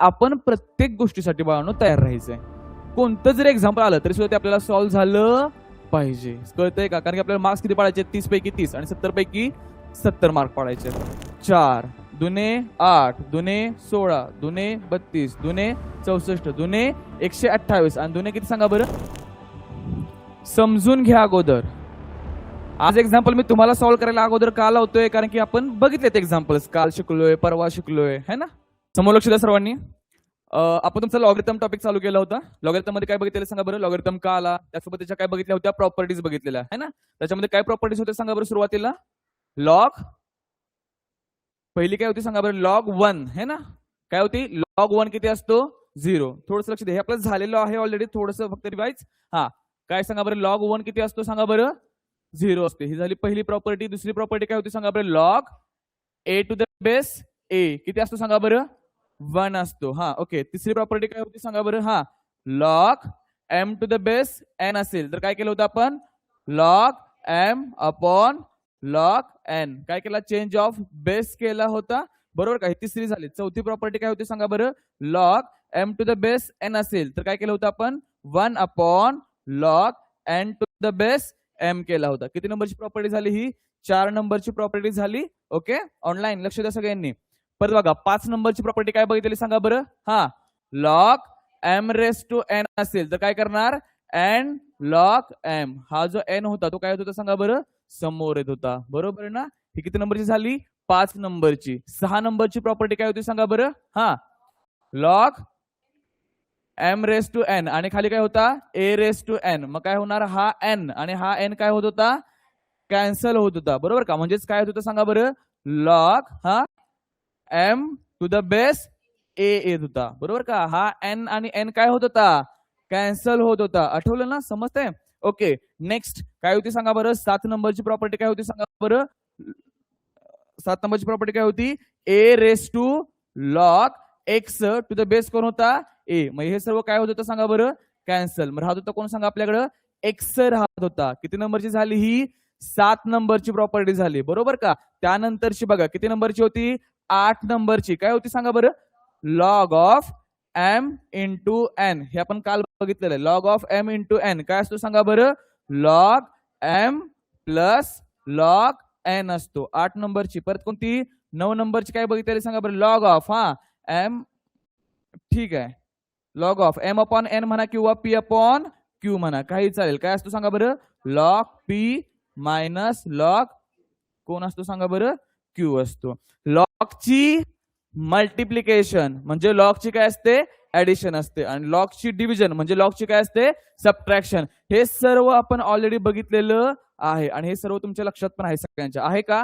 आपण प्रत्येक गोष्टीसाठी बाळांनो तयार राहायचंय. कोणतं जरी एक्झाम्पल आलं तरी सुद्धा ते आपल्याला सॉल्व्ह झालं पाहिजे. कळतंय का? कारण की आपल्याला मार्क्स किती पाडायचे? 30 पैकी 30 आणि 70 पैकी 70 मार्क पाडायचे. 4 दुने 8 दुने 16 दुने 32 दुने 64 दुने 128 आणि दुने किती सांगा बरं? समजून घ्या अगोदर. आज एक्झाम्पल मी तुम्हाला सॉल्व्ह करायला अगोदर का लावतोय? कारण की आपण बघितलेत एक्झाम्पल्स, काल शिकलोय, परवा शिकलोय, है ना? समोर लक्ष द्या सर्वांनी. आपण तुमचा लॉगरिथम टॉपिक चालू केला होता. लॉगरिथम मध्ये काय बघितलेलं सांगा बरं? लॉगरिथम का आला, त्यासोबत त्याच्या काय बघितल्या होत्या? प्रॉपर्टीज बघितलेल्या, है ना? त्याच्यामध्ये काय प्रॉपर्टीज होते सांगा बरं? सुरुवातीला लॉग, पहिली काय होती सांगा बरं? लॉग 1, है ना? काय होती? लॉग 1 किती असतो? 0. थोडंसं लक्ष द्या, हे आपलं झालेलं आहे ऑलरेडी, थोडंसं फक्त रिवाइज. हा, काय सांगा बरं? लॉग 1 किती असतो सांगा बरं? 0 असते. ही झाली पहिली प्रॉपर्टी. दुसरी प्रॉपर्टी काय होती सांगा बरं? Log a to the base a किती असतो सांगा बरं? 1 असतो. हा, ओके. तिसरी प्रॉपर्टी काय होती सांगा बरं? हा, log m to the base n असेल तर काय केलं होतं आपण? Log m upon log n. काय केला? चेंज ऑफ बेस केला होता, बरोबर का? ही तिसरी झाली. चौथी प्रॉपर्टी काय होती सांगा बरं? Log m to the base n असेल तर काय केलं होतं आपण? 1 upon log n to the base m केला होता. किती नंबरची प्रॉपर्टी झाली ही? 4 नंबरची प्रॉपर्टी झाली. ओके, ऑनलाईन लक्ष द्या सगळ्यांनी. परत बघा, 5 नंबरची प्रॉपर्टी काय बघितली सांगा बरं? हा, log m raise to n असेल तर काय करणार? n log m. हा जो n होता तो काय होत होता सांगा बरं? समोर येत होता, बरोबर आहे ना? ही किती नंबरची झाली? 5 नंबरची. 6 नंबरची प्रॉपर्टी काय होती सांगा बरं? हा, log m raise to n आणि खाली काय होता? a raise to n. मग काय होणार? हा n आणि हा n काय होत होता? कॅन्सल होत होता, बरोबर का? म्हणजेच काय होत होतं सांगा बरं? लॉग हा m to the base a येत होता, बरोबर का? हा n आणि n काय होत होता? कॅन्सल होत होता. आठवलं ना? समजतंय? ओके, नेक्स्ट काय होती सांगा बरं? 7 नंबरची प्रॉपर्टी काय होती सांगा बरं? 7 नंबरची प्रॉपर्टी काय होती? a raise to log x to the base कोण होता? a. मग हे सर्व काय होत होतं सांगा बरं? कॅन्सल. मग राहत होता कोण सांगा आपल्याकडं? x राहत होता. किती नंबरची झाली ही? 7 नंबरची प्रॉपर्टी झाली, बरोबर का? त्यानंतरची बघा किती नंबरची होती? 8 नंबरची. काय होती सांगा बरं? Log of m into n. हे आपण काल बघितलेलं आहे. Log of m into n काय असतो सांगा बरं? Log m plus log n असतो. 8 नंबरची. परत कोणती? 9 नंबरची काय बघितलेली सांगा बरं? लॉग ऑफ हा m, ठीक आहे, log of m upon n म्हणा किंवा p अपॉन q म्हणा, काही चालेल. काय असतो सांगा बरं? लॉग p मायनस लॉग कोण असतो सांगा बरं? q असतो. लॉगची मल्टिप्लिकेशन म्हणजे लॉगची काय असते? ऍडिशन असते. आणि लॉगची डिव्हिजन म्हणजे लॉगची काय असते? सबट्रॅक्शन. हे सर्व आपण ऑलरेडी बघितलेलं आहे आणि हे सर्व तुमच्या लक्षात पण आहे सगळ्यांच्या. आहे का?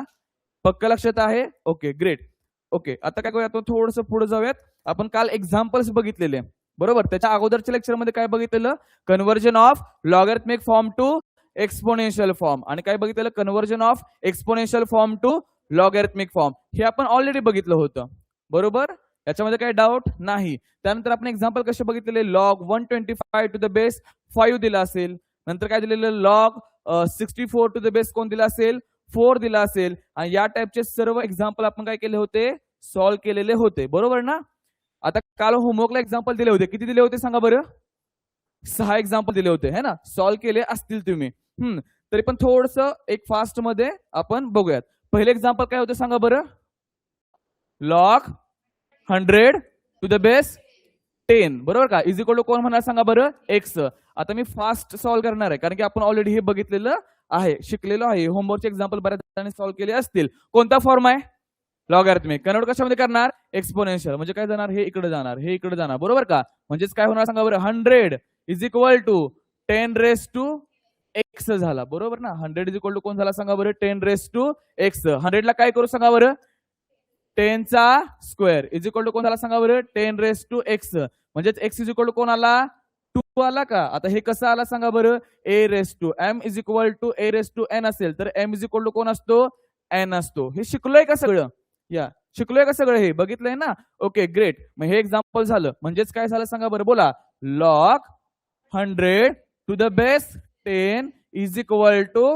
पक्क लक्षात आहे? Okay, great. ओके, आता काय करूया? आपण थोडंसं पुढे जाऊयात. आपण काल एक्झाम्पल्स बघितलेले, बरोबर? त्याच्या अगोदरच्या लेक्चरमध्ये काय बघितलेलं? Conversion of logarithmic form to exponential form. आणि काय बघितलेलं? Conversion of exponential form to logarithmic form. हे आपण ऑलरेडी बघितलं होतं, बरोबर? याच्यामध्ये काही डाऊट नाही. त्यानंतर आपण एक्झाम्पल कसे बघितलेले? लॉग 125 टू द बेस 5 दिला असेल. नंतर काय दिलेलं? लॉग 64 टू द बेस कोण दिला असेल? 4 दिला असेल. आणि या टाइपचे सर्व एक्झाम्पल आपण काय केले होते? सॉल्व्ह केलेले होते, बरोबर ना? आता काल होमवर्कला एक्झाम्पल दिले होते. किती दिले होते सांगा बरं? 6 एक्झाम्पल दिले होते, है ना? सॉल्व्ह केले असतील तुम्ही. तरी पण थोडस एक फास्ट मध्ये आपण बघूयात. पहिले एक्झाम्पल काय होते सांगा बरं? लॉग 100 टू द बेस 10, बरोबर का? इज इक्वल टू कोण म्हणा सांगा बरं? x. आता मी फास्ट सॉल्व्ह करणार आहे कारण की आपण ऑलरेडी हे बघितलेलं आहे, शिकलेलो आहे. होमवर्कचे एक्झाम्पल बऱ्याच जणांनी सॉल्व्ह केले असतील. कोणता फॉर्म आहे? लॉगॅरिथमिक. कन्वर्ट कशामध्ये करणार? एक्सपोनेन्शियल. म्हणजे काय जाणार? हे इकडे जाणार, हे इकडे जाणार, बरोबर का? म्हणजेच काय होणार सांगा बरं? 100 is equal to 10 raise to x झाला, बरोबर ना? 100 इज इक्वल टू कोण झाला सांगा बरं? 10 रेस टू x. 100 ला काय करू सांगा बरं? 10 चा स्क्वेअर इज इक्वल टू कोण झाला सांगा बरं? 10 रेस टू x. म्हणजेच x इज इक्वल टू कोण आला? 2 आला का? आता हे कसं आला सांगा बरं? a raise to m is equal to a raise to n असेल तर m इज इक्वल टू कोण असतो? n असतो. हे शिकलोय का सगळं? या शिकलोय का सगळं? हे बघितलंय ना? Okay, great. मग हे एक्झाम्पल झालं. म्हणजेच काय झालं सांगा बरं? बोला. Log 100 to the base 10 is equal to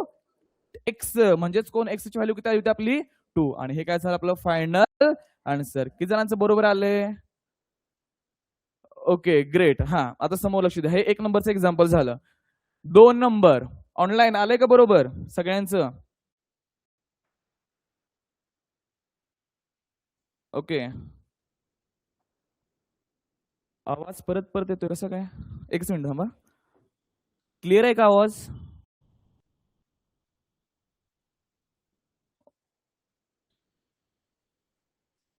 x. म्हणजेच कोण? x ची व्हॅल्यू किती आली होती आपली? 2. आणि हे काय झालं आपलं फायनल आन्सर. किती जणांचं बरोबर आले? Okay great. हा आता समोर लक्ष द्या. हे 1 नंबरचं एक्झाम्पल झालं. 2 नंबर ऑनलाईन आलंय का बरोबर सगळ्यांचं? ओके. आवाज परत परत येतोय कसं काय? एकच मिनिट थांबा. क्लिअर आहे का आवाज?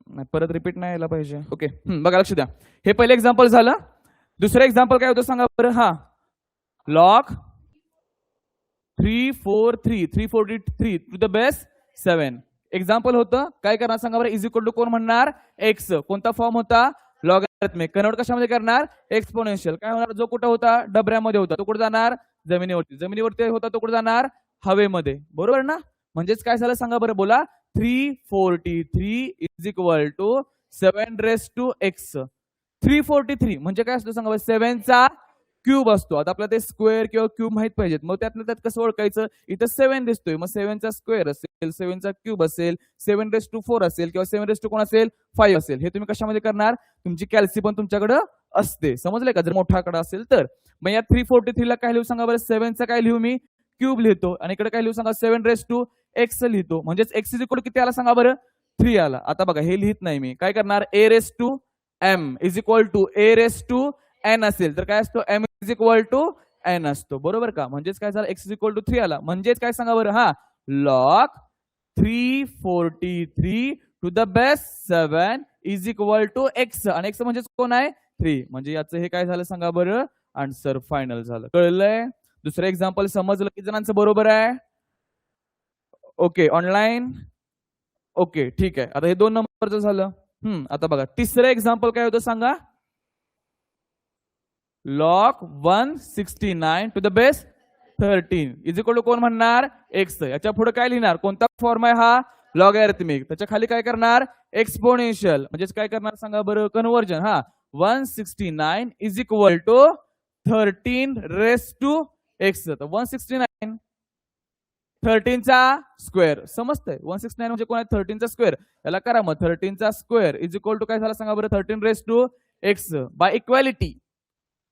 नाही परत रिपीट नाही यायला पाहिजे. ओके बघा लक्ष द्या. हे पहिले एक्झाम्पल झालं. दुसरं एक्झाम्पल काय होतं सांगा बरं. हा log 343 to the base 7. Example होतं काय करणार सांगा बरं. इज इक्वल टू कोण म्हणणार एक्स. कोणता फॉर्म होता लॉगॅरिथमिक. कन्वर्ट कशामध्ये करणार एक्सपोनेन्शियल. काय होणार जो कुठं होता डबऱ्यामध्ये होता तो कुठे जाणार जमिनीवरती. जमिनीवरती होता तो कुठे जाणार हवेमध्ये. बरोबर ना. म्हणजेच काय झालं सांगा बरं बोला. 343 is equal to 7 raise to x. 343 म्हणजे काय असतो सांगा बरं. 7 चा क्यूब असतो. आता आपल्याला ते स्क्वेअर किंवा क्यूब माहित पाहिजेत. मग त्यातलं त्यात कसं ओळखायचं. इथं 7 दिसतोय मग 7 चा स्क्वेअर असेल 7 चा क्यूब असेल 7 रेस टू 4 असेल किंवा 7 रेस टू कोण असेल 5 असेल. हे तुम्ही कशामध्ये करणार तुमची कॅल्सी पण तुमच्याकडे असते. समजलंय का. जर मोठा आकडा असेल तर. मग या 343 ला काय लिहू सांगा बरं. 7 चा काय लिहू मी क्यूब लिहितो आणि इकडे काय लिहू सांगा 7 रेस टू एक्स लिहितो. म्हणजेच एक्स इज इक्वल किती आला सांगा बरं 3 आला. आता बघा हे लिहित नाही मी. काय करणार A raise to M is equal to A raise to N असेल तर काय असतो M is equal to N असतो. बरोबर का. म्हणजेच काय झालं एक्स इज इक्वल टू 3 आला. म्हणजेच काय सांगा बरं. हा log 343 to the base 7 is equal to x. आणि एक्स म्हणजे कोण आहे 3. म्हणजे याचं हे काय झालं सांगा बरं आन्सर फायनल झालं. कळलंय. दुसरं एक्झाम्पल समजलं किती जणांचं बरोबर आहे. Okay online. ओके ठीक आहे. आता हे 2 नंबरचं झालं. आता बघा तिसरं एक्झाम्पल काय होतं सांगा. Log 169 to the base 13 is equal to कोण म्हणणार एक्स. याच्या पुढे काय लिहिणार कोणता फॉर्म आहे हा लॉगॅरिथमिक. त्याच्या खाली काय करणार एक्सपोनेन्शियल. म्हणजेच काय करणार सांगा बरं कन्व्हर्जन. हा 169 is equal to 13 raise to x. 169 13 चा स्क्वेअर. समजतंय 169 म्हणजे कोण आहे 13 चा स्क्वेअर. याला करा मग 13 चा स्क्वेअर इज इक्वल टू काय झाला सांगा बरं 13 raise to x. By equality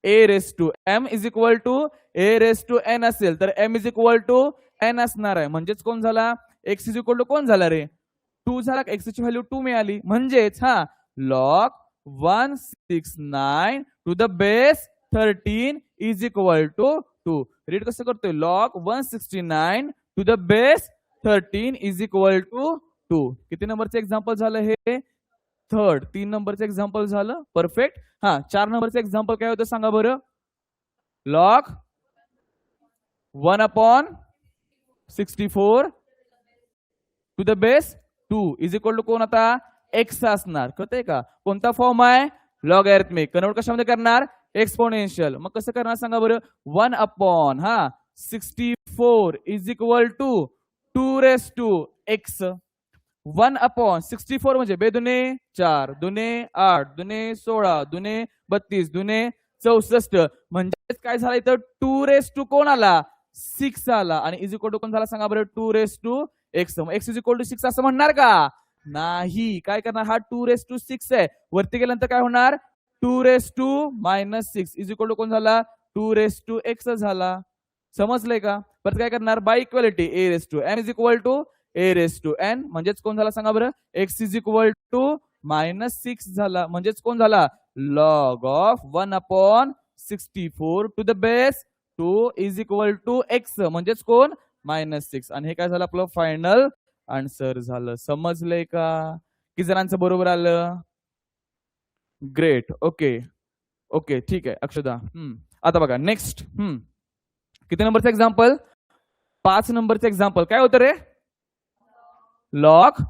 a raise to M is equal to A raise to N असेल तर m is equal to n असणार आहे. म्हणजेच कोण झाला एक्स इज इक्वल टू कोण झाला रे 2 झाला. एक्स ची व्हॅल्यू 2 मिळाली. म्हणजेच हा log 169 to the base 13 is equal to 2. Read कसं करतोय log 169 to the base 13 is equal to 2. किती नंबरचं एक्झाम्पल झालं हे थर्ड. 3 नंबरचं एक्झाम्पल झालं. परफेक्ट. हा 4 नंबरचं एक्झाम्पल काय होतं सांगा बरं. Log 1/64 to the base 2 is equal to कोण आता एक्स असणार. कळतंय का. कोणता फॉर्म आहे लॉगॅरिथमिक. कन्वर्ट कशामध्ये करणार एक्सपोनेन्शियल. मग कसं करणार सांगा बरं. 1/64 is equal to 2 raise to x. 1/64 म्हणजे बेदुने 4 दुने 8 दुने 16 दुने 32 दुने 64. म्हणजेच काय झालं इथं 2 रेस टू कोण आला 6 आला. आणि इज इक्वल टू कोण झाला सांगा बरं 2 raise to x. X is equal to 6 असं म्हणणार का नाही. काय करणार हा 2 रेस टू 6 आहे. वरती गेल्यानंतर काय होणार 2 raise to -6 is equal to कोण झाला 2 रेस टू एक्स झाला. समजलंय का. परत काय करणार by equality a raise to M is equal to A raise to n. म्हणजेच कोण झाला सांगा बरं एक्स इज इक्वल टू -6 झाला. म्हणजेच कोण झाला log of 1/64 to the base 2 is equal to x. म्हणजेच कोण -6. आणि हे काय झालं आपलं फायनल आन्सर झालं. समजलंय का. किती जणांचं बरोबर आलं. ग्रेट. ओके ओके ठीक आहे अक्षदा. आता बघा नेक्स्ट. किती नंबरचं एक्झाम्पल 5 नंबरचं एक्झाम्पल काय होतं रे. लॉग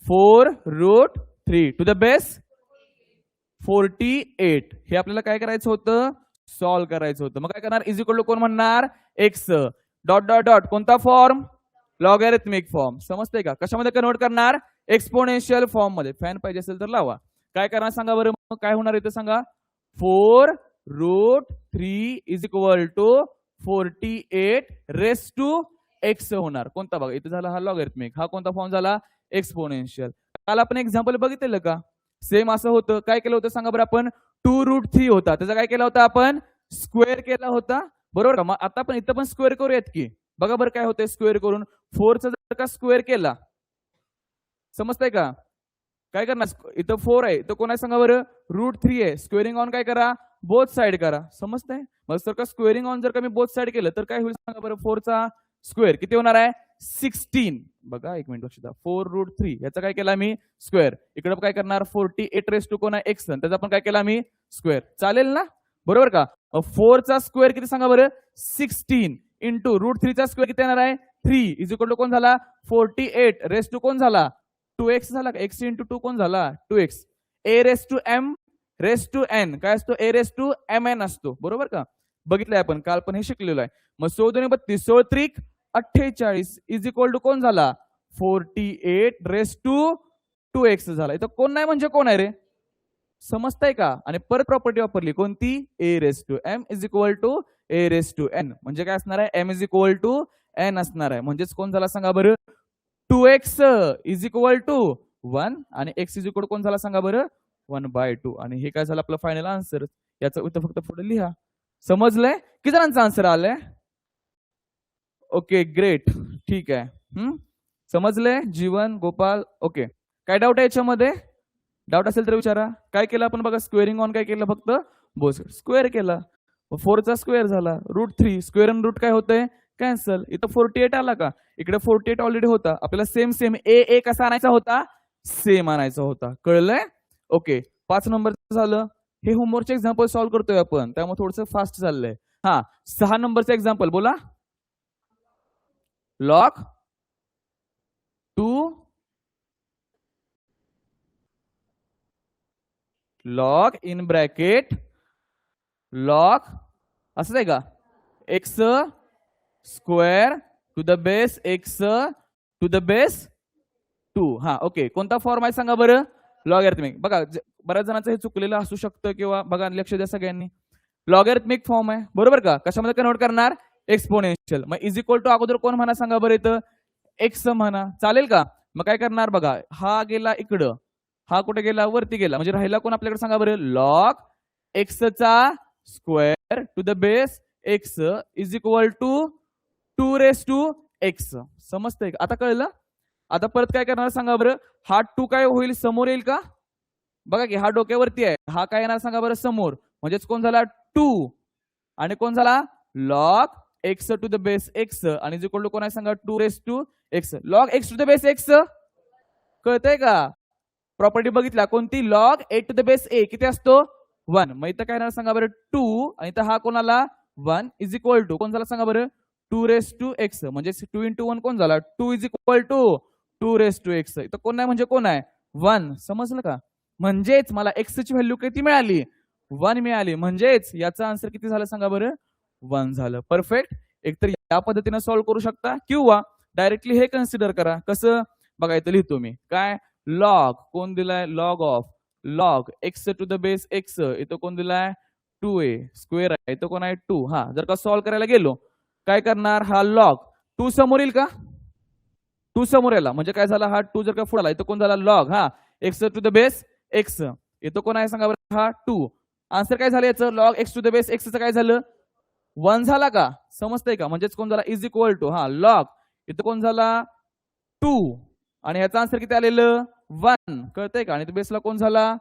4√3 टू द बेस 48 हे आपल्याला काय करायचं होतं सॉल्व्ह करायचं होतं. मग काय करणार इज इक्वल टू कोण म्हणणार एक्स डॉट डॉट डॉट कोणता फॉर्म लॉगॅरिथमिक फॉर्म. समजतंय का. कशामध्ये कन्वर्ट करणार एक्सपोनेन्शियल फॉर्म मध्ये. फॅन पाहिजे असेल तर लावा. काय करणार सांगा बरं मग काय होणार इथं सांगा 4√3 is equal to 48 raise to x होणार. कोणता बघा इथे झाला हा लॉगॅरिथमिक. हा कोणता फॉर्म झाला एक्सपोनेन्शियल. काल आपण एक्झाम्पल बघितलेलं का सेम असं होतं. काय केलं होतं सांगा बरं आपण? 2√3 होता, त्याचा काय केला होता आपण? स्क्वेअर केला होता, बरोबर का? मग आता आपण इथं पण स्क्वेअर करूयात की. बघा बरं काय होतंय स्क्वेअर करून. 4चा जर का स्क्वेअर केला, समजतंय का? काय करणार? इथं 4 आहे, इथं कोण आहे सांगा बरं? √3 आहे. स्क्वेअरिंग ऑन काय करा? बोथ साइड करा. समजतंय? मग जर का स्क्वेअरिंग ऑन जर का मी बोथ साइड केलं तर काय होईल सांगा बरं? 4चा स्क्वेअर किती होणार आहे? 16. बघा एक मिनिट लक्ष द्या. 4√3 याचा काय केला मी? स्क्वेअर. इकडे काय करणार? 48 रेस टू कोण आहे? एक्स. त्याचा पण काय केला मी? स्क्वेअर. चालेल ना? बरोबर का? 4चा स्क्वेअर किती सांगा बरं? 16 इंटू √3चा स्क्वेअर किती येणार आहे? 3 इज इक्वल टू कोण झाला? 48 रेस टू कोण झाला? 2x झाला का? x इंटू 2 कोण झाला? 2x. a raise to m raise to n काय असतो? a रेस टू mn असतो, बरोबर का? बघितलंय आपण, काल पण हे शिकलेलो आहे. मग 16 32 16 48 इज इक्वल टू कोण झाला? 48 रेस टू 2x झाला. इथं कोण नाही म्हणजे कोण आहे रे? समजताय का? आणि परत प्रॉपर्टी वापरली कोणती? a raise to m is equal to a raise to n. म्हणजे काय असणार आहे? m is equal to n असणार आहे. म्हणजेच कोण झाला सांगा बरं? 2x इज इक्वल टू 1 आणि x इज इक्वल कोण झाला सांगा बरं? 1/2. आणि हे काय झालं आपलं फायनल आन्सर. याचं उत्तर फक्त पुढे लिहा. समजलंय? किती जणांचा आन्सर आलाय? ओके ग्रेट, ठीक आहे. समजलंय? जीवन, गोपाल, ओके. काय डाऊट आहे याच्यामध्ये? डाऊट असेल तर विचारा. काय केलं आपण बघा? स्क्वेअरिंग ऑन काय केलं? फक्त बोथ स्क्वेअर केला. 4चा स्क्वेअर झाला. √3 स्क्वेअर आणि रूट काय होतंय? कॅन्सल. इथं 48 आला का? इकडे 48 ऑलरेडी होता. आपल्याला सेम ए कसा आणायचा होता? सेम आणायचा होता. कळलंय? ओके. 5 नंबर झालं. हे होमवर्कचे एक्झाम्पल सॉल्व्ह करतोय आपण, त्यामुळे थोडंसं फास्ट चाललंय. 6 नंबरचं एक्झाम्पल बोला. Log 2 log in bracket log असं आहे का? X square to the base x to the base 2. Okay. कोणता फॉर्म आहे सांगा बरं? लॉगॅरिथमिक. बघा बऱ्याच जणांचं हे चुकलेलं असू शकतं, किंवा बघा लक्ष द्या सगळ्यांनी. लॉगॅरिथमिक फॉर्म आहे, बरोबर का? कशामध्ये कन्वर्ट करणार? एक्सपोनेन्शियल. मग इज इक्वल टू अगोदर कोण म्हणा सांगा बरं? इथं एक्स म्हणा. चालेल का? मग काय करणार बघा, हा गेला इकडं, हा कुठे गेला? वरती गेला. म्हणजे राहिला कोण आपल्याकडे सांगा बरं? लॉग एक्सचा square to the base x is equal to 2 raise to x. समजतंय का? आता कळलं? आता परत काय करणार सांगा बरं? हा 2 काय होईल? समोर येईल का? बघा की हा डोक्यावरती आहे, हा काय येणार सांगा बरं? समोर. म्हणजेच कोण झाला? 2. आणि कोण झाला? Log x to the base X आणि इज इक्वल टू कोण आहे सांगा? 2 raise to X. Log x to the base X. कळतंय का? प्रॉपर्टी बघितला कोणती? Log A to the base A किती असतो? 1. मग इथं काय येणार सांगा बरं? 2 आणि इथं हा कोणाला? 1 इज इक्वल टू कोण झाला सांगा बरं? 2 रेस टू एक्स. म्हणजे 2 इंटू 1 कोण झाला? 2 is equal to 2 raise to x. इथं कोण नाही म्हणजे कोण आहे? 1. समजलं का? म्हणजेच मला एक्स ची व्हॅल्यू किती मिळाली? 1 मिळाली. म्हणजेच याचा आन्सर किती झालं सांगा बरं? 1 झालं. परफेक्ट. एकतर या पद्धतीने सॉल्व्ह करू शकता, किंवा डायरेक्टली हे कन्सिडर करा. कसं? बघा इथं लिहितो मी. काय? लॉग कोण दिलाय? Log of log x to the base x. इथं कोण दिलाय? 2a स्क्वेअर आहे. इथं कोण आहे? 2. जर का सॉल्व्ह करायला गेलो काय करणार? हा लॉग 2 समोर येईल का? 2 समोर याला म्हणजे काय झाला? हा 2 जर का पुढे आला, इथं कोण झाला? Log x to the base x. इथं कोण आहे सांगा बरं? हा 2. आन्सर काय झालं याचं? Log x to the base एक्सचं काय झालं? 1 झाला का? समजतंय का? म्हणजेच कोण झाला? इज इक्वल टू लॉग इथं कोण झाला? 2 आणि ह्याचा आन्सर किती आलेलं? 1. कळतंय का? आणि बेसला कोण झाला?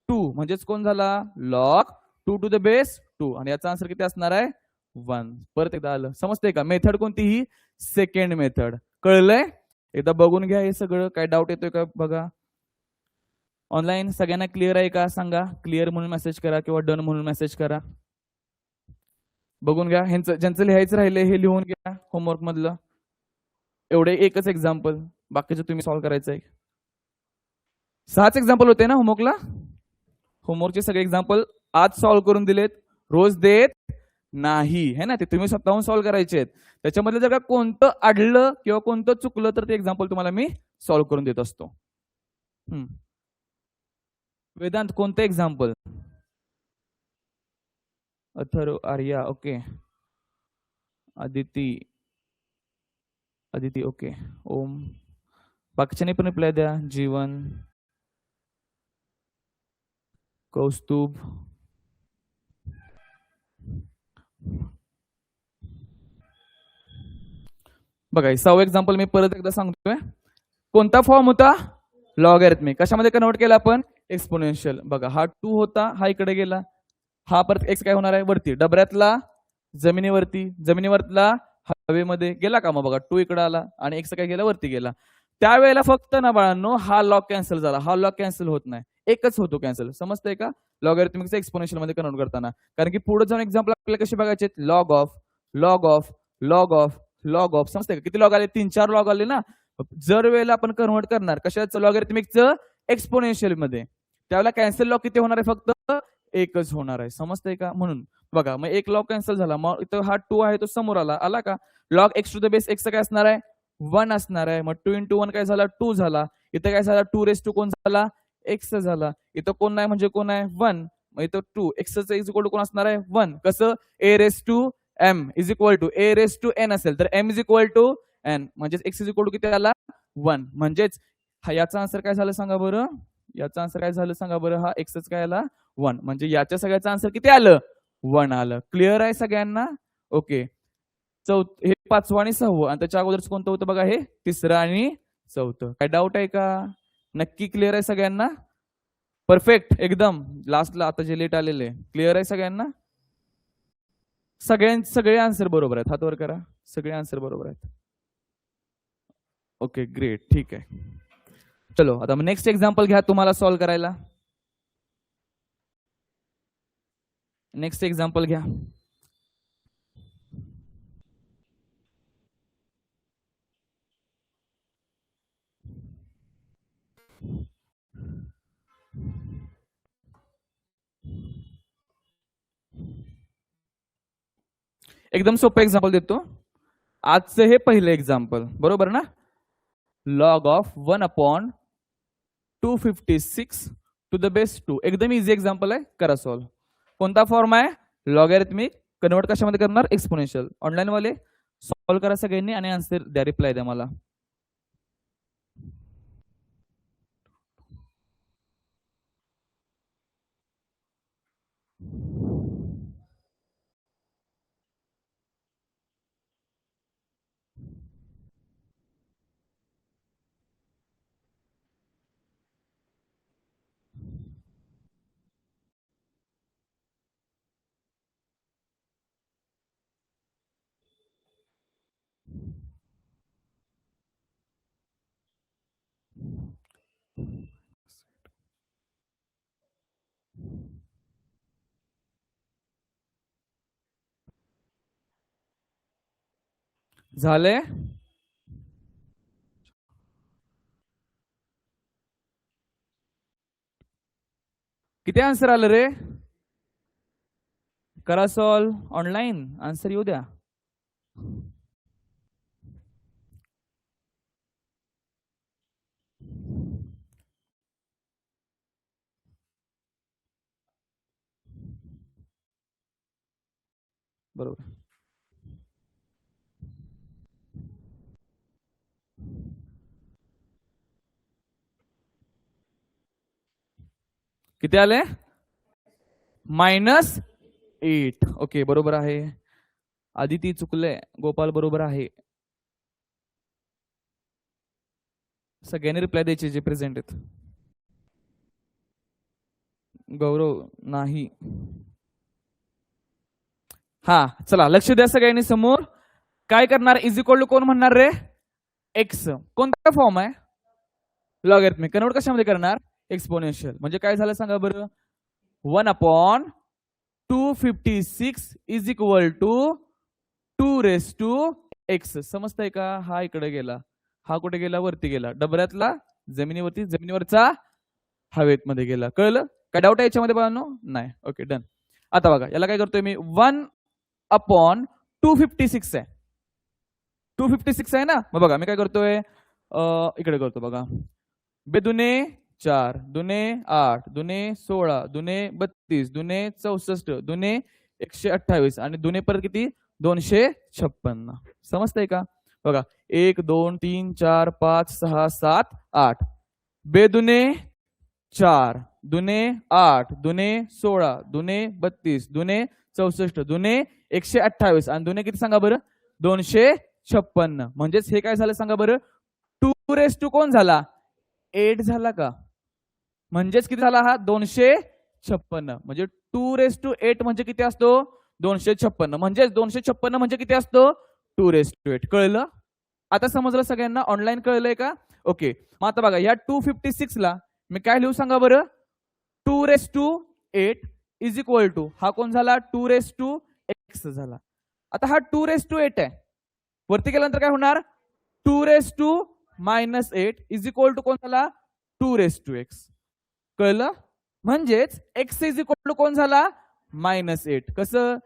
2. म्हणजेच कोण झाला? लॉग 2 टू द बेस 2 आणि याचा आन्सर किती असणार आहे? 1. परत एकदा आलं. समजतंय का? मेथड कोणतीही? Second method. कळलंय? एकदा बघून घ्या हे सगळं. काय डाऊट येतोय का बघा. ऑनलाईन सगळ्यांना क्लिअर आहे का सांगा? क्लिअर म्हणून मेसेज करा किंवा डन म्हणून मेसेज करा. बघून घ्या. ह्यांचं ज्यांचं लिहायचं राहिले हे लिहून घ्या होमवर्क मधलं. एवढे एकच एक्झाम्पल, बाकीचे तुम्ही सॉल्व्ह करायचंय. 6च एक्झाम्पल होते ना होमवर्कला? होमवर्कचे सगळे एक्झाम्पल आज सॉल्व्ह करून दिलेत, रोज देत नाही है ना. ते तुम्ही स्वतःहून सॉल्व्ह करायचे आहेत. त्याच्यामध्ये जर का कोणतं अडलं किंवा कोणतं चुकलं तर ते एक्झाम्पल तुम्हाला मी सॉल्व्ह करून देत असतो. वेदांत कोणतं example? Atharva, Arya, okay. Aditi okay. Om. बाकीच्याने पण रिप्लाय द्या. जीवन, कौस्तुभ, बघा 6वं एक्झाम्पल मी परत एकदा सांगतोय. कोणता फॉर्म होता? लॉगॅरिथमिक. कशामध्ये कन्वर्ट केला आपण? एक्सपोनेन्शियल. बघा हा 2 होता, हा इकडे गेला, हा परत एक्स काय होणार आहे? वरती. डबऱ्यातला जमिनीवरती, जमिनीवरतला हवेमध्ये गेला का? मग बघा 2 इकडे आला आणि एक्स काय गेला? वरती गेला. त्यावेळेला फक्त ना बाळांनो हा लॉग कॅन्सल झाला, हा लॉग कॅन्सल होत नाही, एकच होतो कॅन्सल. समजतंय का? लॉगॅरिथमिकचं एक्सपोनेन्शियल मध्ये कन्वर्ट करताना. कारण की पुढे जाऊन एक्झाम्पल आपल्याला कसे बघायचे? Log of, log of, log of, log of. समजतंय का? किती लॉग आले? 3-4 लॉग आले ना. जर वेळेला आपण कन्वर्ट करणार कशाचं? लॉगॅरिथमिकचं एक्सपोनेन्शियल मध्ये, त्यावेळेला कॅन्सल लॉग किती होणार आहे? फक्त एकच होणार आहे. समजतंय का? म्हणून बघा मग एक लॉग कॅन्सल झाला, मग इथं हा 2 आहे तो समोर आला, आला का? Log x to the base x काय असणार आहे? 1 असणार आहे. मग 2 into 1 काय झाला? 2 झाला. इथं काय झाला? 2 raised to कोण झाला? एक्स झाला. इथं कोण नाही म्हणजे कोण आहे? 1. मग इथं 2 एक्सचं इज इक्वल टू कोण असणार आहे? 1. कसं? a raised to m is equal to a raised to n असेल तर m is equal to n, म्हणजेच x इज इक्वल टू किती आला? 1. म्हणजेच याचा आन्सर काय झालं सांगा बरं? याचा आन्सर काय झालं सांगा बरं? हा एक्सच काय आला? 1. म्हणजे याच्या सगळ्याचं आन्सर किती आलं? 1 आलं. क्लिअर आहे सगळ्यांना? ओके. हे 5वं आणि 6वं, आणि त्याच्या अगोदरच कोणतं होतं बघा? हे 3रं आणि 4थं. काय डाऊट आहे का? नक्की क्लिअर आहे सगळ्यांना? परफेक्ट एकदम. लास्टला आता जे लेट आलेले क्लिअर आहे सगळ्यांना? सगळे आन्सर बरोबर आहेत. हात वर करा. सगळे आन्सर बरोबर आहेत. ओके ग्रेट, ठीक आहे. चलो आता नेक्स्ट एक्झाम्पल घ्या तुम्हाला सॉल्व्ह करायला. नेक्स्ट एक्झाम्पल घ्या. एकदम सोपं एक्झाम्पल देतो. आजचं हे पहिलं एक्झाम्पल, बरोबर ना? Log of 1/256 to the base 2. एकदम इझी एक्झाम्पल आहे, करा सॉल्व्ह. कोणता फॉर्म आहे? लॉगॅरिथमिक. कन्वर्ट कशामध्ये करणार? एक्सपोनेन्शियल. ऑनलाईन वाले सॉल्व्ह करा सगळ्यांनी आणि आन्सर द्या, रिप्लाय द्या मला. झाले? किती आन्सर आलं रे? करा सॉल्व्ह ऑनलाईन, आन्सर येऊ द्या. बरोबर. किती आले? -8. ओके बरोबर आहे. आदिती चुकले, गोपाल बरोबर आहे. सगळ्यांनी रिप्लाय द्यायचे जे प्रेझेंट आहेत. गौरव नाही. हा चला लक्ष द्या सगळ्यांनी. समोर काय करणार? इज इक्वल टू कोण म्हणणार रे? एक्स. कोणता फॉर्म आहे? लॉगॅरिथमिक. कन्वर्ट कशामध्ये करणार? एक्सपोनेन्शियल. म्हणजे काय झालं सांगा बरं? 1/256 is equal to 2 raised to x. समजतंय का? हा इकडे गेला, हा कुठे गेला? वरती गेला. डबऱ्यातला जमिनीवरती, जमिनीवरचा हवेत मध्ये गेला. कळलं? काय डाऊट आहे याच्यामध्ये बाळांनो? नाही. Okay done. आता बघा याला काय करतोय मी? 1/256 आहे. 256 आहे ना? मग बघा मी काय करतोय? इकडे करतो बघा. 2 दुने 4, 2 दुने 8, 2 दुने 16, 2 दुने 32, 2 दुने 64, 2 दुने 128 आणि दुने परत किती? 256. समजतंय का? बघा 1 2 3 4 5 6 7 8. 2 दुने 4, दुने 8, दुने 16, दुने 32, दुने 64, दुने 128 आणि दुने किती सांगा बरं 256. म्हणजेच हे काय झालं सांगा बरं 2 कोण झाला 8 झाला का? म्हणजेच किती झाला हा 256. म्हणजे 2 म्हणजे किती असतो 256. म्हणजेच 256 म्हणजे किती असतो 2 कळलं? आता समजलं सगळ्यांना ऑनलाईन कळलंय का? ओके. मग आता बघा या 256 ला मी काय लिहू सांगा बरं 2 इज इक्वल टू हा कोण झाला 2 झाला. आता हा 2 आहे वरती गेल्यानंतर काय होणार 2 इज इक्वल टू कोण झाला 2 कळलं? म्हणजेच x इज इक्वल टू कोण झाला -8. कसं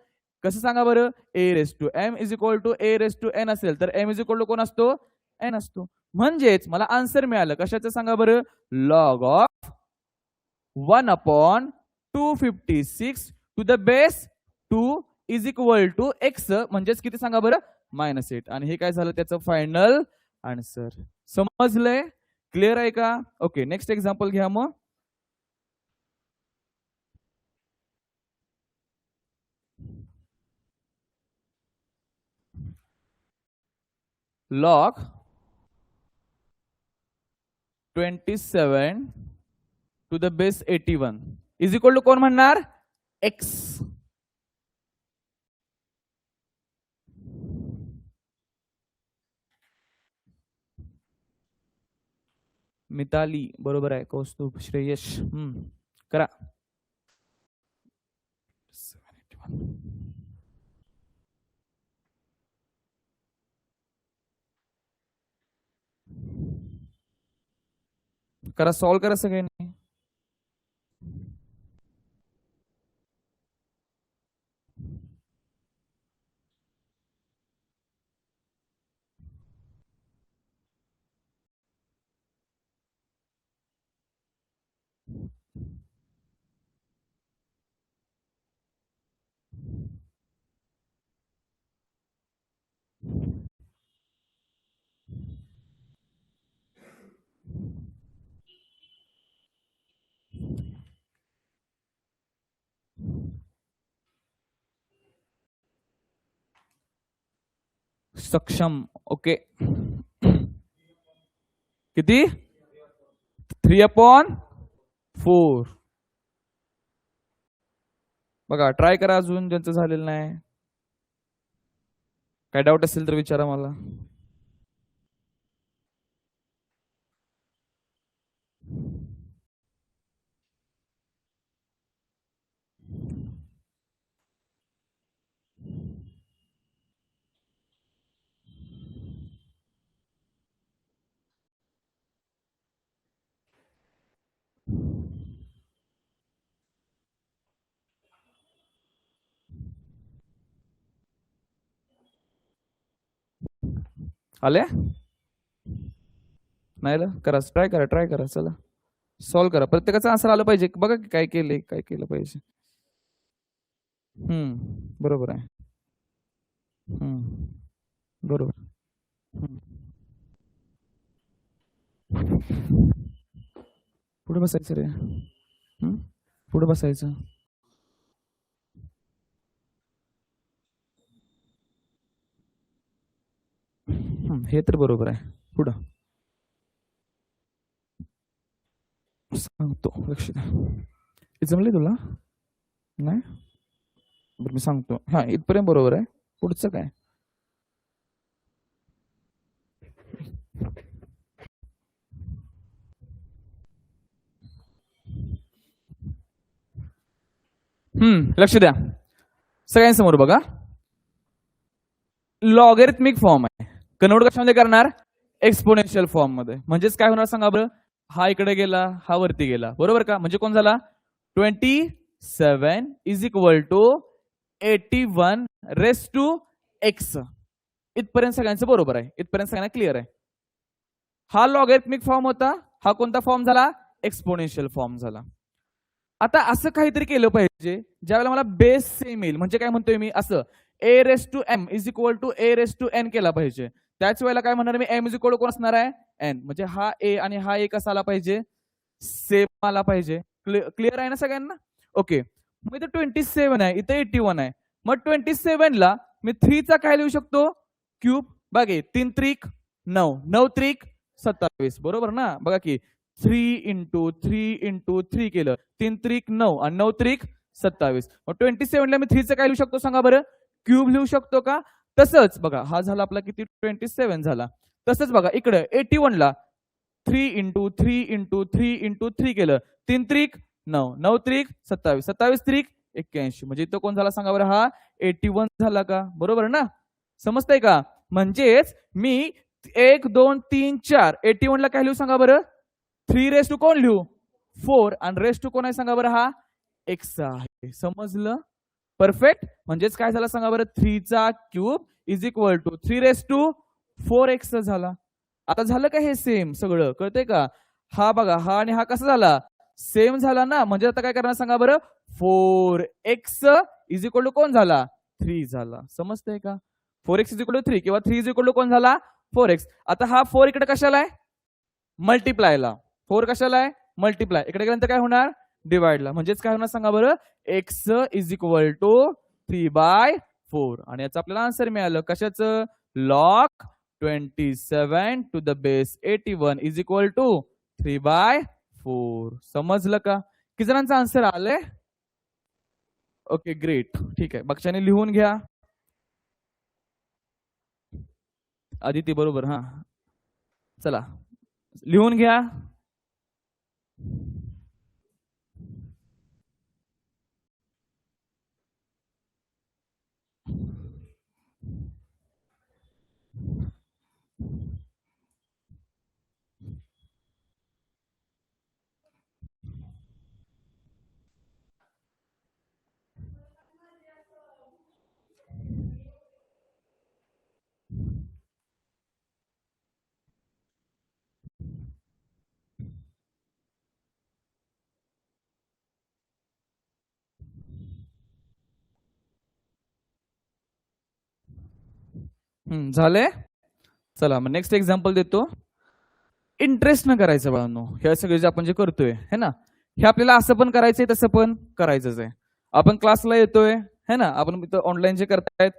कसं सांगा बरं a m is equal to a n असेल तर m इज इक्वल टू कोण असतो n असतो. म्हणजेच मला आन्सर मिळालं कशाचं सांगा बरं log of 1/256 to the base 2 is equal to x म्हणजेच किती सांगा बरं -8. आणि हे काय झालं त्याचं फायनल आन्सर. समजलंय? क्लिअर आहे का? ओके नेक्स्ट एक्झाम्पल घ्या मग. log 27 to the base 81 is equal to कोण म्हणणार x. मिताली बरोबर आहे. कौस्तुभ श्रेयश करा. करा सॉल्व करा सगळ्यांनी. सक्षम ओके. किती 3/4. बघा ट्राय करा अजून ज्यांचं झालेलं नाही. काय डाऊट असेल तर विचारा मला. आले नाही करा ट्राय करा चला सॉल्व करा. प्रत्येकाचा आन्सर आलं पाहिजे बघा काय केलंय काय केलं पाहिजे. बरोबर आहे. बरोबर. पुढे बसायचं रे. पुढे बसायचं. हे तर बरोबर आहे. पुढं सांगतो लक्ष द्या. जमले तुला नाही बरं मी सांगतो. हा इथपर्यंत बरोबर आहे. पुढचं काय लक्ष द्या सगळ्यांसमोर बघा. लॉगॅरिथमिक फॉर्म आहे. कन्वर्ट कशामध्ये करणार एक्सपोनेन्शियल फॉर्म मध्ये. म्हणजेच काय होणार सांगा बरं हा इकडे गेला हा वरती गेला बरोबर का. म्हणजे कोण झाला 27 is equal to 81 raise to x. इथपर्यंत सगळ्यांचं बरोबर आहे. इथपर्यंत सगळ्यांना क्लिअर आहे. हा लॉगॅरिथमिक फॉर्म होता. हा कोणता फॉर्म झाला एक्सपोनेन्शियल फॉर्म झाला. आता असं काहीतरी केलं पाहिजे ज्यावेळेला मला बेस सेम येईल. म्हणजे काय म्हणतोय मी असं a⁻m is equal to a⁻n केला पाहिजे. त्याच वेळेला काय म्हणणार मी m इज इक्वल टू कोण असणार आहे n. म्हणजे हा a आणि हा a कसा आला पाहिजे सेम आला पाहिजे. क्लिअर आहे ना सगळ्यांना? ओके, मग इथं 27 आहे, इथं 81 आहे. मग 27 ला मी 3 चा काय लिहू शकतो? क्यूब. बघा 3 त्रिक 9, 9 त्रिक 27, बरोबर ना? बघा की 3 इंटू 3 इंटू 3 केलं, 3 त्रिक 9 आणि 9 त्रिक 27. मग 27 ला मी 3 चं काय लिहू शकतो सांगा बरं? क्यूब लिहू शकतो का? तसंच बघा, हा झाला आपला किती? 27 झाला. तसंच बघा इकडे 81 ला 3 इंटू 3 इंटू 3 इंटू 3 केलं, 3 त्रिक 9, 9 त्रिक 27, 27 त्रिक 81. म्हणजे इथं कोण झाला सांगा बरं? हा 81 झाला का? बरोबर ना? समजतंय का? म्हणजेच मी 1 2 3 4 81 ला काय लिहू सांगा बरं? 3 रेस टू कोण लिहू? 4 आणि रेस टू कोण आहे सांगा बरं? हा एक्स आहे. समजलं? परफेक्ट. म्हणजेच काय झालं सांगा बरं? 3 चा cube is equal to 3 raise to 4x झाला. आता झालं का हे सेम सगळं? कळतंय का? हा बघा, हा आणि हा कसा झाला? सेम झाला ना? म्हणजे आता काय करणार सांगा बरं? 4x इज इक्वल टू कोण झाला? 3 झाला. समजतंय का? 4x इज इक्वल टू 3 किंवा 3 इज इक्वल टू कोण झाला? 4x. आता हा 4 इकडे कशाला आहे? मल्टिप्लायला. 4 कशाला आहे? मल्टिप्लाय. इकडे गेल्यानंतर काय होणार? डिवाइडला. म्हणजेच काय होणार सांगा बरं? x is equal to 3/4. आणि याचं आपल्याला आन्सर मिळालं. कशाचं? log 27 to the base 81 is equal to 3/4. समजलं का? किती जणांचा आन्सर आलंय? Okay, great. ठीक आहे, बक्षाने लिहून घ्या. आदिती बरोबर. हा, चला लिहून घ्या. झालंय. चला मग नेक्स्ट एक्झाम्पल देतो. इंटरेस्ट न करायचं बाळांनो. हे सगळे जे आपण जे करतोय है ना, हे आपल्याला असं पण करायचंय तसं पण करायचंच आहे. आपण क्लासला येतोय है ना, आपण ऑनलाईन जे करतायत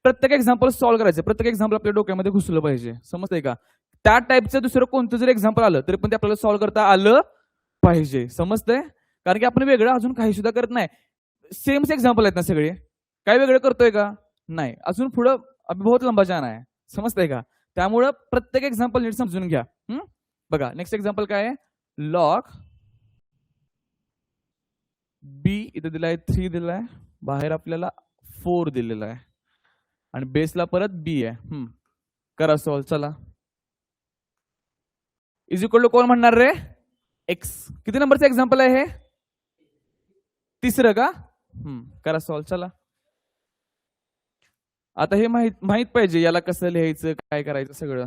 प्रत्येक एक्झाम्पल सॉल्व्ह करायचं. प्रत्येक एक्झाम्पल आपल्या डोक्यामध्ये घुसलं पाहिजे. समजतंय का? त्या टाईपचं दुसरं कोणतं जर एक्झाम्पल आलं तरी पण ते आपल्याला सॉल्व्ह करता आलं पाहिजे. समजतंय? कारण की आपण वेगळं अजून काही सुद्धा करत नाही. सेमच एक्झाम्पल आहेत ना सगळे. काय वेगळं करतोय का? नाही. अजून पुढं अभी बहुत लंबा जाना आहे. समजतंय का? त्यामुळं प्रत्येक एक्झाम्पल नीट समजून घ्या. बघा नेक्स्ट एक्झाम्पल काय आहे? लॉग बी इथं दिलाय 3 दिलाय, बाहेर आपल्याला 4 दिलेला आहे आणि बेसला परत बी आहे. करा सॉल्व. चला. इज इक्वल टू कोण म्हणणार रे? एक्स. किती नंबरचं एक्झाम्पल आहे हे? तिसरं का? करा सॉल्व. चला. आता हे माहित पाहिजे याला कसं लिहायचं, काय करायचं सगळं.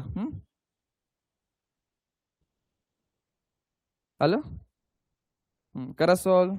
आलं? करा सॉल्व.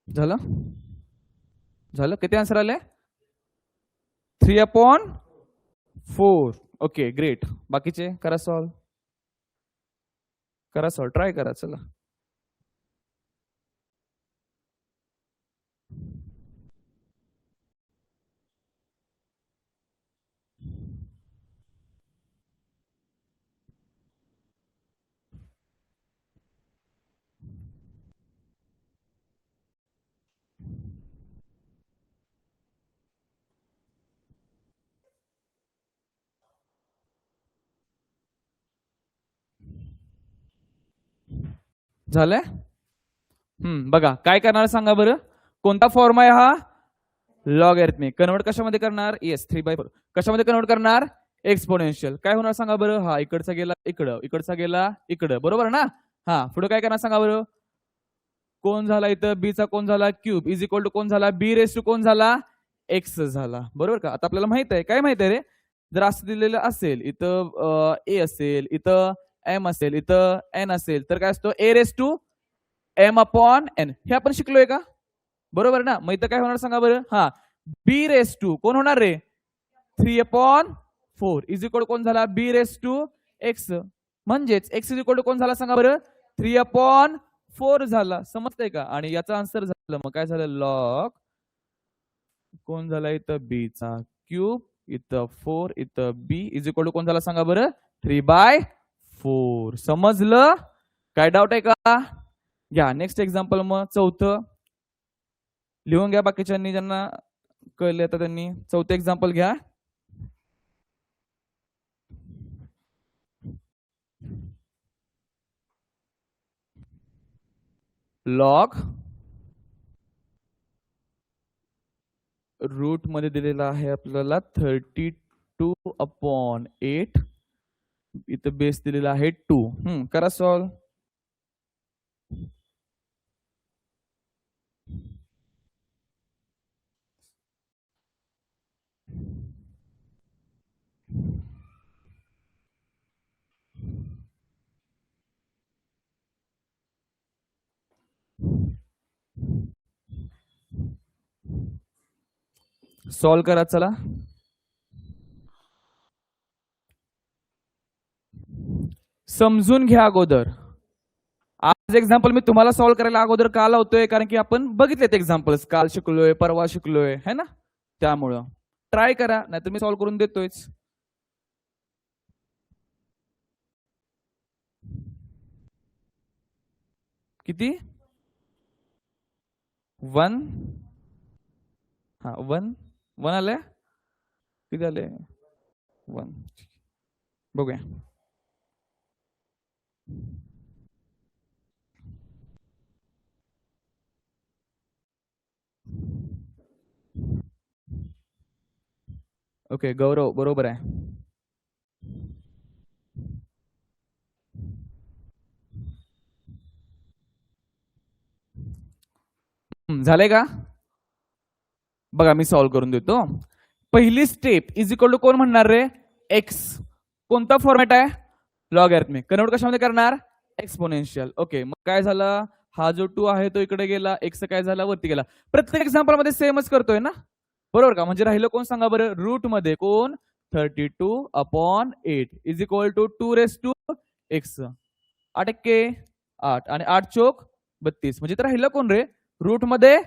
झालं? झालं? किती आन्सर आले? 3/4. Okay, great. बाकीचे करा सॉल्व. करा सॉल्व. ट्राय करा. चला. झालंय? बघा काय करणार सांगा बरं? कोणता फॉर्म आहे हा? लॉगॅरिथमिक. कन्वर्ट कशामध्ये करणार? येस, 3/4. कशामध्ये कन्वर्ट करणार? एक्सपोनेन्शियल. काय होणार सांगा बरं? हा इकडचा गेला इकडं, इकडचा गेला इकडं, बरोबर ना? हा पुढे काय करणार सांगा बरं? कोण झाला इथं? बीचा कोण झाला? क्यूब इज इक्वल टू कोण झाला? बी रेस टू कोण झाला? एक्स झाला, बरोबर का? आता आपल्याला माहित आहे, काय माहित आहे रे? जर असं दिलेलं असेल, इथं ए असेल, इथं एम असेल, इथं एन असेल, तर काय असतो? A raise to M upon N. हे आपण शिकलोय का? बरोबर ना? मग इथं काय होणार सांगा बरं? हा बी रेस टू कोण होणार रे? 3/4 इज इक्वल कोण झाला? बी रेस टू एक्स. म्हणजेच एक्स इज इक्वल टू कोण झाला सांगा बरं? 3/4 झाला. समजतंय का? आणि याचा आन्सर झालं मग काय झालं? लॉग कोण झाला इथं? बी चा क्यूब, इथं 4, इथं बी इज इक्वल टू कोण झाला सांगा बरं? 3/4. समजलं? काय डाऊट आहे का? घ्या नेक्स्ट एक्झाम्पल. मग चौथं लिहून घ्या, बाकीच्यांनी ज्यांना कळले आता त्यांनी चौथं एक्झाम्पल घ्या. लॉग रूट मध्ये दिलेला आहे आपल्याला 32/8. इथं बेस दिलेला आहे 2. करा सॉल्व. सॉल्व करा चला. समजून घ्या अगोदर. आज एक्झाम्पल मी तुम्हाला सॉल्व करायला अगोदर का लावतोय? कारण की आपण बघितलेत एक्झाम्पल्स, काल शिकलोय, परवा शिकलोय, है ना? त्यामुळं ट्राय करा, नाहीतर मी सॉल्व करून देतोयच. किती? 1. हा 1 आले. किती आले? 1. बघूया. ओके गौरव बरोबर आहे. झाले का? बघा मी सॉल्व करून देतो. पहिली स्टेप इज इक्वल टू कोण म्हणणार रे? एक्स. कोणता फॉर्मॅट आहे? लॉगॅरिथमिक. कन्वर्ट कशामध्ये करणार? एक्सपोनेन्शियल. ओके मग काय झालं? हा जो 2 आहे तो इकडे गेला, एक्स काय झाला? वरती गेला. प्रत्येक एक्झाम्पल मध्ये सेमच करतोय ना, बरोबर का? म्हणजे राहिलं कोण सांगा बरं? रूट मध्ये कोण? 32/8 is equal to 2 raise to x. 8 एक्के 8 आणि 8 चोक 32. म्हणजे तर राहिलं कोण रे? रूट मध्ये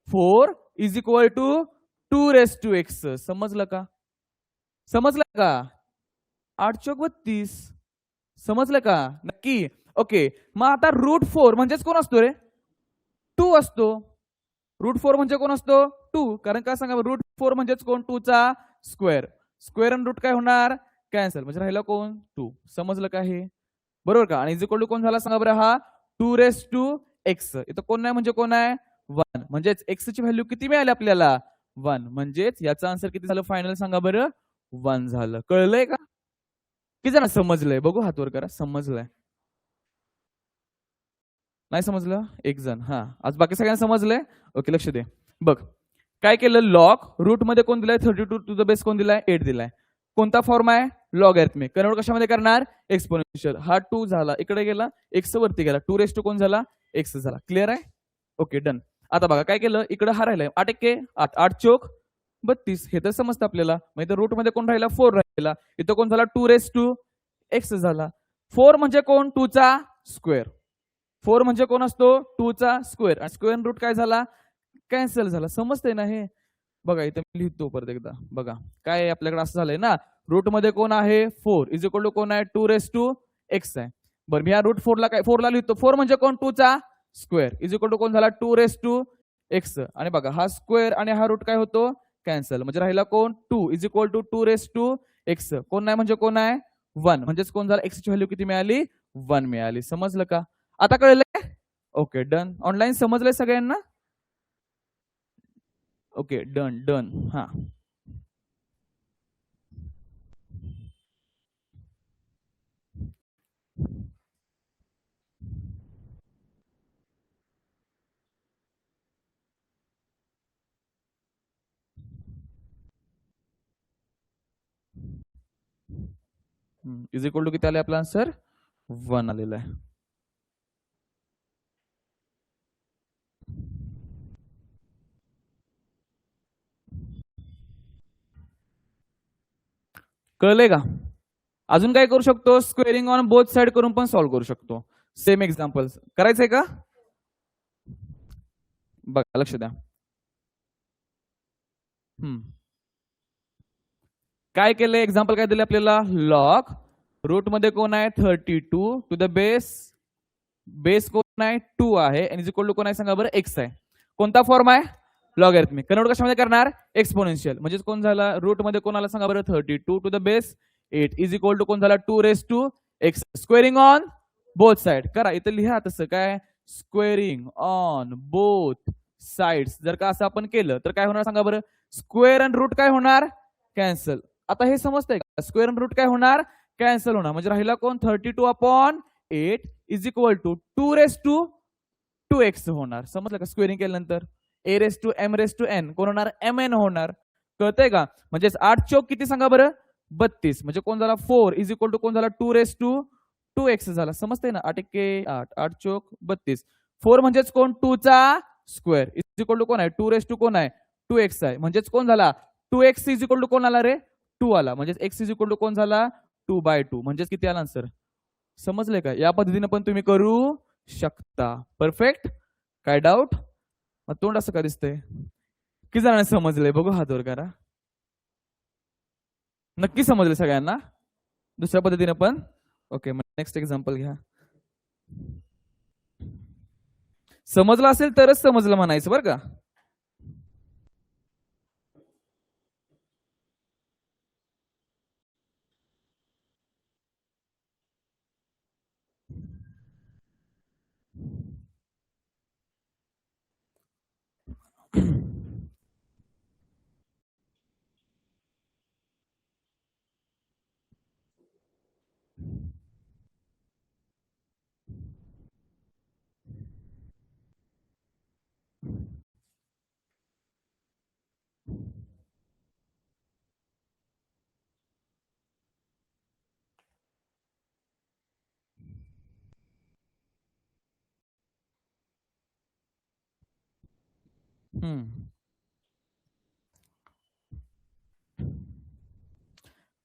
4 is equal to 2 raise to x. समजलं का? समजलं का? 8 चोक 32. समजलं का? नक्की? ओके मग आता रूट 4 म्हणजेच कोण असतो रे? 2 असतो. रूट 4 म्हणजे कोण असतो? 2. कारण काय सांगा? रूट 4 म्हणजेच कोण? 2 चा स्क्वेअर. स्क्वेअर आणि रूट काय होणार? कॅन्सल. म्हणजे राहिला कोण? 2. समजलं का हे? बरोबर का? आणि इज इक्वल टू कोण झाला सांगा बरं? हा 2 रेस टू एक्स. इथं कोण नाही म्हणजे कोण आहे? 1. म्हणजेच एक्स ची व्हॅल्यू किती मिळाली आपल्याला? 1. म्हणजेच याचा आन्सर किती झालं फायनल सांगा बरं? 1 झालं. कळलंय का? किती जण समजलंय? बघू हात वर करा. समजलंय? नाही समजलं? एक जण. हा आज बाकी सगळ्यांना समजलंय? ओके लक्ष दे. बघ काय केलं? लॉग रूट मध्ये कोण दिलाय? 32 टू द बेस कोण दिलाय? 8 दिलाय. कोणता फॉर्म आहे? लॉगॅरिथमिक. कन्वर्ट कशामध्ये करणार? एक्सपोनेन्शियल. हा 2 झाला, इकडे गेला, एक्स वरती गेला, 2 रेस टू कोण झाला? एक्स झाला. क्लिअर आहे? Okay done. आता बघा काय केलं? इकडे हा राहिलाय 8 एक्के 8, 8 चोक 32. हे तर समजतं आपल्याला. मग इथं रूट मध्ये कोण राहिला? 4 राहिला. इथं कोण झाला? 2 रेस टू एक्स झाला. 4 म्हणजे कोण? 2 चा स्क्वेअर. 4 म्हणजे कोण असतो? 2 चा स्क्वेअर. आणि स्क्वेअर रूट काय झाला? कॅन्सल झाला. समजतंय ना हे? बघा इथे मी लिहितो परत एकदा. बघा काय आपल्याकडे असं झालंय ना, रूट मध्ये कोण आहे? 4 इज इक्वल टू कोण आहे? 2 रेस टू एक्स आहे. बरं मी या रूट 4 ला काय? 4 ला लिहितो. 4 म्हणजे कोण? 2 चा स्क्वेअर इज इक्वल टू कोण झाला? 2 रेस टू एक्स. आणि बघा हा स्क्वेअर आणि हा रूट काय होतो? कॅन्सल. म्हणजे राहिला कोण? 2 is equal to 2 raise to x. कोण नाही म्हणजे कोण आहे? 1. म्हणजेच कोण झाला? एक्स ची व्हॅल्यू किती मिळाली? 1 मिळाली. समजलं का? आता कळलंय? Okay done. ऑनलाईन समजलंय सगळ्यांना? Okay done done. हा इज इक्वल टू किती आले आपला आन्सर 1 आलेला आहे. कळलंय का? अजून काय करू शकतो? स्क्वेअरिंग ऑन बोथ साइड करून पण सॉल्व्ह करू शकतो. सेम एक्झाम्पल करायचंय का? बघा लक्ष द्या. काय केलंय? एक्झाम्पल काय दिले आपल्याला? लॉग रूट मध्ये कोण आहे? 32 टू द बेस कोण आहे? 2 आहे आणि इज इक्वल टू कोण आहे सांगा बरं? एक्स आहे. कोणता फॉर्म आहे? लॉगॅरिथमिक. कन्वर्ट कशामध्ये करणार? एक्सपोनेन्शियल. म्हणजे कोण झाला? रूट मध्ये कोण आला सांगा बरं? 32 to the base 8 is equal to कोण झाला? 2 raise to x. Squaring on both side करा. इथं लिहा तसं काय? Squaring on both sides. जर का असं आपण केलं तर काय होणार सांगा बरं? स्क्वेअर आणि रूट काय होणार? कॅन्सल. आता हे समजतंय का? स्क्वेअर आणि रूट काय होणार? कॅन्सल होणार. म्हणजे राहिला कोण? 32/8 is equal to 2 raise to 2x होणार. समजलं का? स्क्वेअरिंग केल्यानंतर a raise to m raise to n कोण होणार? mn होणार. कळतंय का? म्हणजे 8 चौक किती सांगा बरं? 32. म्हणजे कोण झाला? 4 इज इक्वल टू कोण झाला? 2 रेस टू 2x झाला. समजतंय ना? 8 1 8 8 चौक 32. 4 म्हणजेच कोण? 2 चा स्क्वेअर इज इक्वल टू कोण आहे? 2 रेस टू कोण आहे? 2x आहे. म्हणजेच कोण झाला? 2x इज इक्वल टू कोण आला रे? 2 आला. म्हणजे x इज इक्वल टू कोण झाला? 2/2. म्हणजेच किती आला आन्सर? समजले का? या पद्धतीने पण तुम्ही करू शकता. परफेक्ट. काय डाऊट? तोंड असं का दिसतंय? किती जणांना समजलंय? बघू हात वर करा. नक्की समजले सगळ्यांना? दुसऱ्या पद्धतीने पण? ओके. नेक्स्ट एक्झाम्पल घ्या. समजलं असेल तरच समजलं म्हणायचं बरं का.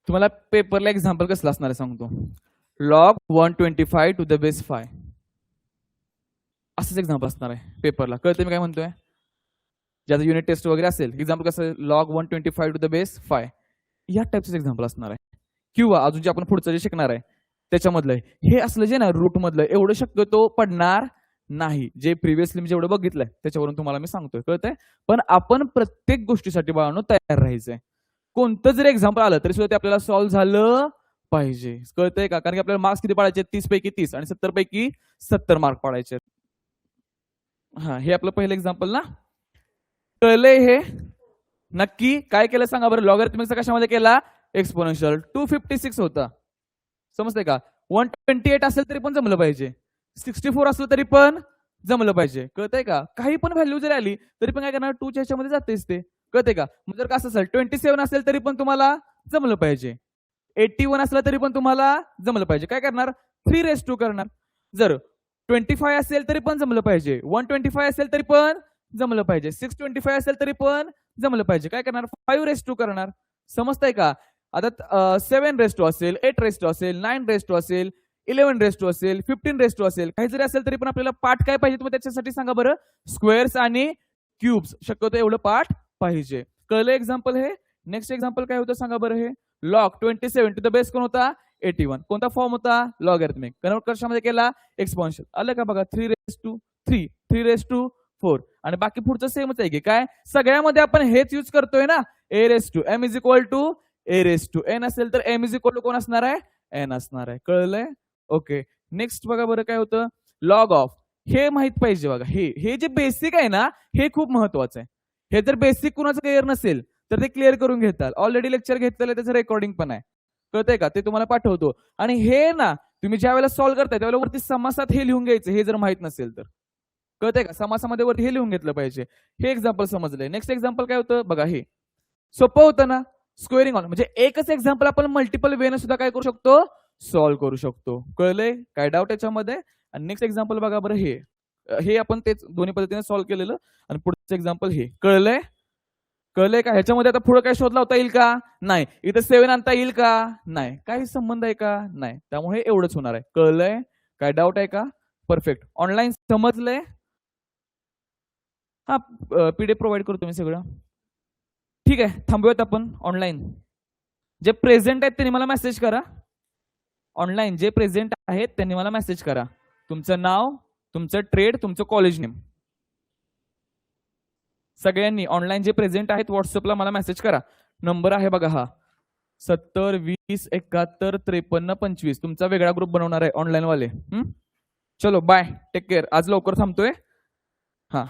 तुम्हाला पेपरला एक्झाम्पल कसलं असणार आहे सांगतो. लॉग 125 टू द बेस 5 असंच एक्झाम्पल असणार आहे पेपरला. कळते मी काय म्हणतोय? ज्याचं युनिट टेस्ट वगैरे असेल एक्झाम्पल कसं? लॉग 125 टू द बेस 5 या टाईपचं एक्झाम्पल असणार आहे. किंवा अजून जे आपण पुढचं जे शिकणार आहे त्याच्यामधलं हे असलं जे ना रूट मधलं एवढं शक्यतो पडणार नाही. जे प्रिव्हियसली मी जेवढं बघितलंय त्याच्यावरून तुम्हाला मी सांगतोय. कळतंय? पण आपण प्रत्येक गोष्टीसाठी बाळांनो तयार राहायचंय. कोणतं जरी एक्झाम्पल आलं तरी सुद्धा ते आपल्याला सॉल्व्ह झालं पाहिजे. कळतंय का? कारण की आपल्याला मार्क्स किती पाडायचे? 30 पैकी 30 आणि 70 पैकी 70 मार्क पाडायचे. हा, हे आपलं पहिलं एक्झाम्पल ना. कळलंय हे? नक्की काय केलं सांगा बरं? लॉगॅरिथमिकचा कशामध्ये केला? एक्सपोनेन्शियल. 256 होता. समजतंय का? 128 असेल तरी पण जमलं पाहिजे. 64 असलं तरी पण जमलं पाहिजे. कळतंय का? काही पण व्हॅल्यू जरी आली तरी पण काय करणार? 2 च्या ह्याच्यामध्ये जातेच ते. कळतंय का? जर का असं असेल 27 असेल तरी पण तुम्हाला जमलं पाहिजे. 81 असलं तरी पण तुम्हाला जमलं पाहिजे. काय करणार? 3 रेस टू करणार. जर 25 असेल तरी पण जमलं पाहिजे. 125 असेल तरी पण जमलं पाहिजे. 625 असेल तरी पण जमलं पाहिजे. काय करणार? 5 रेस टू करणार. समजतंय का? आता 7 रेस टू असेल, 8 रेस टू असेल, 9 रेस टू असेल, 11 रेस टू असेल, 15 रेस टू असेल, काही जरी असेल तरी पण आपल्याला पार्ट काय पाहिजे? तुम्ही त्याच्यासाठी सांगा बरं. स्क्वेअर्स आणि क्यूब्स. शक्यतो एवढं पार्ट पाहिजे. कळलं एक्झाम्पल हे? नेक्स्ट एक्झाम्पल काय होतं सांगा बरं? हे लॉग 27 टू द बेस कोण होता? 81. कोणता फॉर्म होता? लॉगॅरिथमिक. कन्वर्ट कशामध्ये केला? एक्सपोनेन्शियल. आलं का बघा? 3 रेस टू 3, 3 रेस टू 4 आणि बाकी पुढचं सेमच आहे की काय? सगळ्यामध्ये आपण हेच यूज करतोय ना. a raise to m is equal to a raise to n असेल तर m इज इक्वल टू कोण असणार आहे? n असणार आहे. कळलंय? ओके. नेक्स्ट बघा बरं काय होतं? Log of. हे माहित पाहिजे बघा. हे जे बेसिक आहे ना हे खूप महत्वाचं आहे. हे जर बेसिक कुणाचं क्लिअर नसेल तर ते क्लिअर करून घेताल. ऑलरेडी लेक्चर घेतलेलं त्याचं रेकॉर्डिंग पण आहे. कळतंय का? ते तुम्हाला पाठवतो. आणि हे ना तुम्ही ज्या वेळेला सॉल्व्ह करताय त्यावेळेला वरती समासात हे लिहून घ्यायचं. हे जर माहित नसेल तर. कळतंय का? समासामध्ये वरती हे लिहून घेतलं पाहिजे. हे एक्झाम्पल समजलंय. नेक्स्ट एक्झाम्पल काय होतं बघा? हे सोपं होतं ना. स्क्वेअरिंग ऑन म्हणजे एकच एक्झाम्पल आपण मल्टिपल वेने सुद्धा काय करू शकतो, सॉल्व्ह करू शकतो. कळलंय काय डाऊट याच्यामध्ये? आणि नेक्स्ट एक्झाम्पल बघा बरं, हे आपण तेच दोन्ही पद्धतीने सॉल्व्ह केलेलं आणि पुढचं एक्झाम्पल हे. कळलंय कळलंय का? ह्याच्यामध्ये आता पुढे काय शोध लावता येईल का? नाही. इथं 7 आणता येईल का? नाही. काही संबंध आहे का? नाही. त्यामुळे एवढंच होणार आहे. कळलंय? काय डाऊट आहे का? परफेक्ट. ऑनलाईन समजलंय? हा, पीडीएफ प्रोव्हाइड करतो मी सगळं. ठीक आहे, थांबूयात आपण. ऑनलाईन जे प्रेझेंट आहेत त्यांनी मला मेसेज करा. ऑनलाईन जे प्रेझेंट आहेत त्यांनी मला मेसेज करा. तुमचं नाव, तुमचं ट्रेड, तुमचं कॉलेज नेम. सगळ्यांनी ऑनलाईन जे प्रेझेंट आहेत व्हॉट्सअपला मला मेसेज करा. नंबर आहे बघा हा, 70 20 71 53 25. तुमचा वेगळा ग्रुप बनवणार आहे ऑनलाईन वाले. चलो बाय, टेक केअर. आज लवकर थांबतोय. हा.